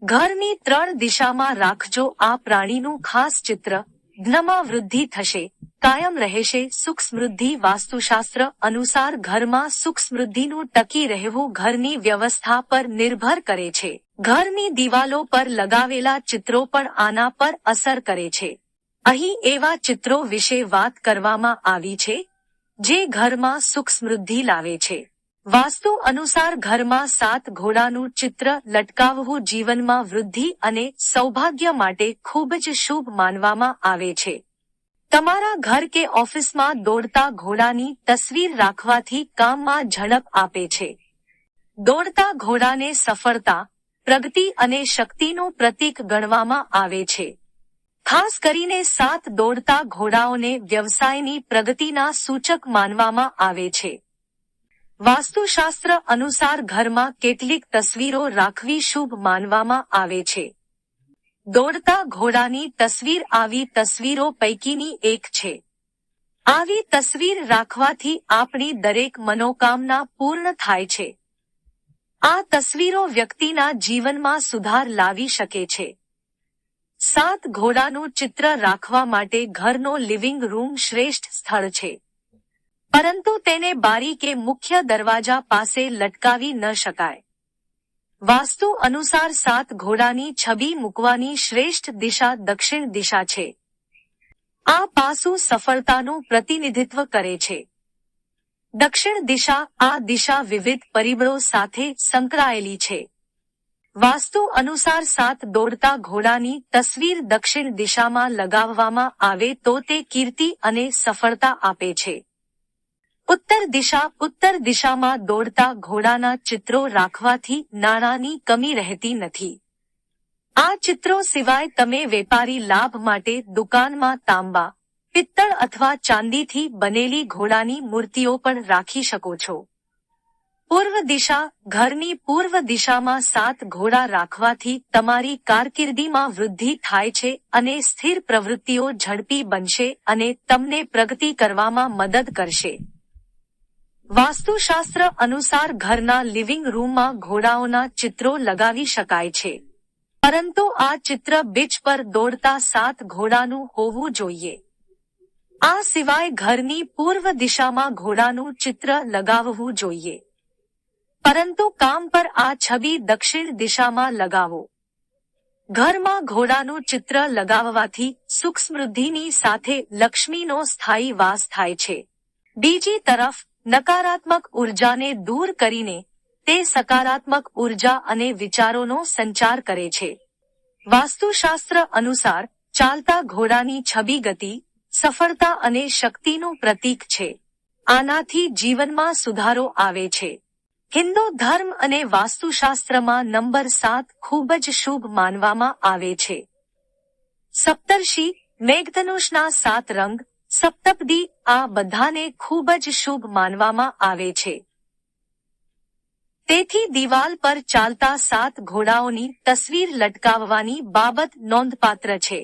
ઘરની 3 દિશામાં રાખજો આ પ્રાણીનું ખાસ ચિત્ર. ધનમાં વૃદ્ધિ થશે, કાયમ રહેશે સુખ સમૃદ્ધિ. વાસ્તુશાસ્ત્ર અનુસાર ઘરમાં સુખ સમૃદ્ધિનું ટકી રહેવું ઘરની વ્યવસ્થા પર નિર્ભર કરે છે. ઘરની દિવાલો પર લગાવેલા ચિત્રો પણ આના પર અસર કરે છે. અહીં એવા ચિત્રો વિશે વાત કરવામાં આવી છે જે ઘરમાં સુખ સમૃદ્ધિ લાવે છે. વાસ્તુ અનુસાર ઘરમાં 7 ઘોડાનું ચિત્ર લટકાવવું જીવનમાં વૃદ્ધિ અને સૌભાગ્ય માટે ખૂબ જ શુભ માનવામાં આવે છે. તમારા ઘર કે ઓફિસમાં દોડતા ઘોડાની તસવીર રાખવાથી કામમાં ઝડપ આપે છે. દોડતા ઘોડાને સફળતા, પ્રગતિ અને શક્તિનું પ્રતીક ગણવામાં આવે છે. ખાસ કરીને 7 દોડતા ઘોડાઓને વ્યવસાયની પ્રગતિના સૂચક માનવામાં આવે છે. વાસ્તુશાસ્ત્ર અનુસાર ઘરમાં કેટલીક તસવીરો રાખવી શુભ માનવામાં આવે છે. દોડતા ઘોડાની તસવીર આવી તસવીરો પૈકીની એક છે. આવી તસવીર રાખવાથી આપણી દરેક મનોકામના પૂર્ણ થાય છે. આ તસવીરો વ્યક્તિના જીવનમાં સુધાર લાવી શકે છે. 7 ઘોડાનું ચિત્ર રાખવા માટે ઘરનો લિવિંગ રૂમ શ્રેષ્ઠ સ્થળ છે. પરંતુ તેને બારી કે મુખ્ય દરવાજા પાસે લટકાવી ન શકાય. વાસ્તુ અનુસાર 7 ઘોડાની છબી મૂકવાની શ્રેષ્ઠ દિશા દક્ષિણ દિશા છે. આ પાસું સફળતાનું પ્રતિનિધિત્વ કરે છે. દક્ષિણ દિશા આ દિશા વિવિધ પરિબળો સાથે સંકળાયેલી છે. વાસ્તુ અનુસાર 7 દોડતા ઘોડાની તસવીર દક્ષિણ દિશામાં લગાવવામાં આવે તો તે કીર્તિ અને સફળતા આપે છે. ઉત્તર દિશામાં દોડતા ઘોડાના ચિત્રો રાખવાથી નાણાંની કમી રહેતી નથી. આ ચિત્રો સિવાય તમે વેપારી લાભ માટે દુકાનમાં તાંબા, પિત્તળ અથવા ચાંદીથી બનેલી ઘોડાની મૂર્તિઓ પણ રાખી શકો છો. પૂર્વ દિશા ઘરની પૂર્વ દિશામાં 7 ઘોડા રાખવાથી તમારી કારકિર્દીમાં વૃદ્ધિ થાય છે અને સ્થિર પ્રવૃત્તિઓ ઝડપી બનશે અને તમને પ્રગતિ કરવામાં મદદ કરશે. વાસ્તુશાસ્ત્ર અનુસાર ઘરના લિવિંગ રૂમમાં ઘોડાઓના ચિત્રો લગાવી શકાય છે. પરંતુ આ ચિત્ર બીચ પર દોડતા 7 ઘોડાનું હોવું જોઈએ. આ સિવાય ઘરની પૂર્વ દિશામાં ઘોડાનું ચિત્ર લગાવવું જોઈએ. પરંતુ કામ પર આ છબી દક્ષિણ દિશામાં લગાવો. ઘરમાં ઘોડાનું ચિત્ર લગાવવાથી સુખ સમૃદ્ધિની સાથે લક્ષ્મીનો સ્થાયી વાસ થાય છે. બીજી તરફ નકારાત્મક ઉર્જાને દૂર કરીને તે સકારાત્મક ઉર્જા અને વિચારોનો સંચાર કરે છે. વાસ્તુશાસ્ત્ર અનુસાર ચાલતા ઘોડાની છબી ગતિ, સફળતા અને શક્તિનું પ્રતીક છે. આનાથી જીવનમાં સુધારો આવે છે. હિન્દુ ધર્મ અને વાસ્તુશાસ્ત્રમાં નંબર 7 ખૂબ જ શુભ માનવામાં આવે છે. સપ્તર્ષિ, મેઘધનુષના 7 રંગ, સપ્તપદી આ બધાને ખૂબ જ શુભ માનવામાં આવે છે. તેથી દિવાલ પર ચાલતા 7 ઘોડાઓની તસવીર લટકાવવાની બાબત નોંધપાત્ર છે.